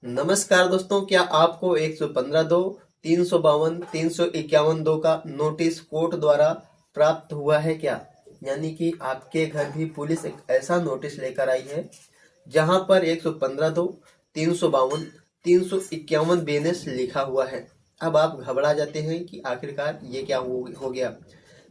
नमस्कार दोस्तों, क्या आपको 115 दो 352 351 दो का नोटिस कोर्ट द्वारा प्राप्त हुआ है क्या? यानी कि आपके घर भी पुलिस एक ऐसा नोटिस लेकर आई है जहां पर 115 दो 352 351 बीएनएस लिखा हुआ है। अब आप घबरा जाते हैं कि आखिरकार ये क्या हो गया,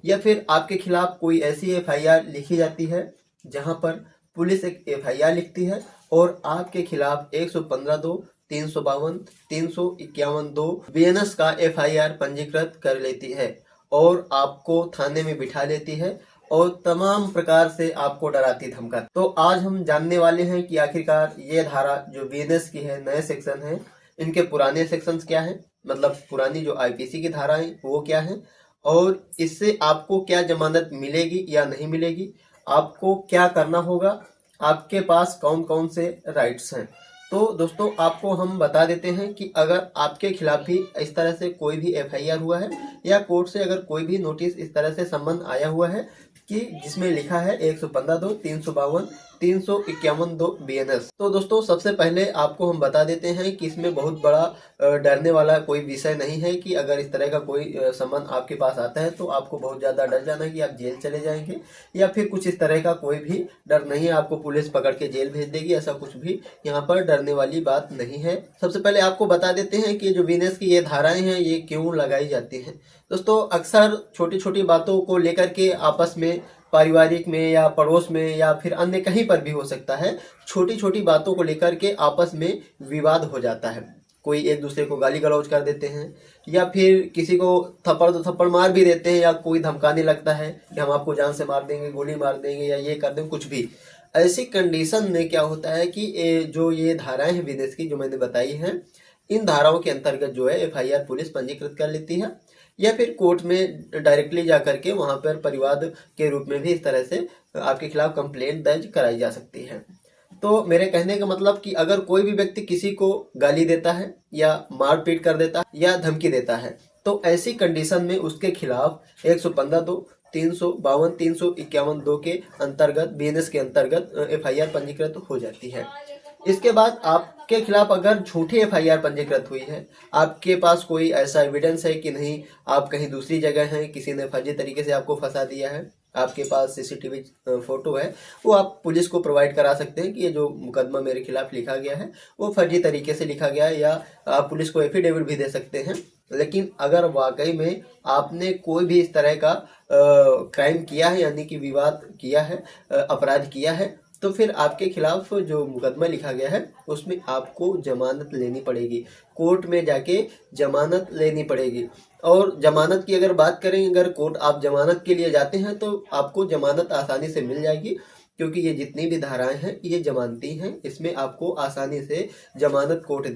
या फिर आपके खिलाफ कोई ऐसी एफआईआर लिखी जाती है जहां पर पुलिस एक एफआईआर लिखती है और आपके खिलाफ 115 दो 352 351 दो बीएनएस का एफआईआर पंजीकृत कर लेती है और आपको थाने में बिठा लेती है और तमाम प्रकार से आपको डराती धमकाती। तो आज हम जानने वाले हैं कि आखिरकार ये धारा जो बीएनएस की है, नए सेक्शन है, इनके पुराने सेक्शंस क्या है, मतलब पुरानी जो आईपीसी की धारा है वो क्या है, और इससे आपको क्या जमानत मिलेगी या नहीं मिलेगी, आपको क्या करना होगा, आपके पास कौन कौन से राइट्स हैं। तो दोस्तों, आपको हम बता देते हैं कि अगर आपके खिलाफ भी इस तरह से कोई भी एफआईआर हुआ है या कोर्ट से अगर कोई भी नोटिस इस तरह से सम्मन आया हुआ है कि जिसमें लिखा है 115 दो 352 351 दो बीएनएस, तो दोस्तों सबसे पहले आपको हम बता देते हैं कि इसमें बहुत बड़ा डरने वाला कोई विषय नहीं है कि अगर इस तरह का कोई सम्मन आपके पास आता है तो आपको बहुत ज्यादा डर जाना है कि आप जेल चले जाएंगे, या फिर कुछ इस तरह का कोई भी डर नहीं है आपको पुलिस पकड़ के जेल भेज देगी। ऐसा कुछ भी यहाँ पर डरने वाली बात नहीं है। सबसे पहले आपको बता देते हैं कि जो बीएनएस की ये धाराएं हैं ये क्यों लगाई जाती हैं। दोस्तों, अक्सर छोटी छोटी बातों को लेकर के आपस में, पारिवारिक में या पड़ोस में या फिर अन्य कहीं पर भी हो सकता है, छोटी छोटी बातों को लेकर के आपस में विवाद हो जाता है। कोई एक दूसरे को गाली गलौज कर देते हैं या फिर किसी को थप्पड़ तो थप्पड़ मार भी देते हैं, या कोई धमकाने लगता है कि हम आपको जान से मार देंगे, गोली मार देंगे या ये कर देंगे, कुछ भी। ऐसी कंडीशन में क्या होता है कि जो ये धाराएं हैं विदेश की जो मैंने बताई हैं, इन धाराओं के अंतर्गत जो है एफआईआर पुलिस पंजीकृत कर लेती है, या फिर कोर्ट में डायरेक्टली जा करके वहां पर परिवाद के रूप में भी इस तरह से आपके खिलाफ कंप्लेंट दर्ज कराई जा सकती है। तो मेरे कहने का मतलब कि अगर कोई भी व्यक्ति किसी को गाली देता है या मारपीट कर देता है या धमकी देता है, तो ऐसी कंडीशन में उसके खिलाफ 115 दो 352 351 दो के अंतर्गत, बीएनएस के अंतर्गत एफआईआर पंजीकृत हो जाती है। इसके बाद आपके खिलाफ अगर झूठी एफआईआर पंजीकृत हुई है, आपके पास कोई ऐसा एविडेंस है कि नहीं आप कहीं दूसरी जगह हैं, किसी ने फर्जी तरीके से आपको फंसा दिया है, आपके पास सीसीटीवी फोटो है, वो आप पुलिस को प्रोवाइड करा सकते हैं कि ये जो मुकदमा मेरे खिलाफ लिखा गया है वो फर्जी तरीके से लिखा गया है, या आप पुलिस को एफिडेविट भी दे सकते हैं। लेकिन अगर वाकई में आपने कोई भी इस तरह का क्राइम किया है, यानी कि विवाद किया है, अपराध किया है, तो फिर आपके खिलाफ जो मुकदमा लिखा गया है उसमें आपको जमानत लेनी पड़ेगी, कोर्ट में जाके जमानत लेनी पड़ेगी। और जमानत की अगर बात करें, अगर कोर्ट आप जमानत के लिए जाते हैं तो आपको जमानत आसानी से मिल जाएगी, क्योंकि ये जितनी भी धाराएं हैं ये जमानती हैं, इसमें आपको आसानी से जमानत कोर्ट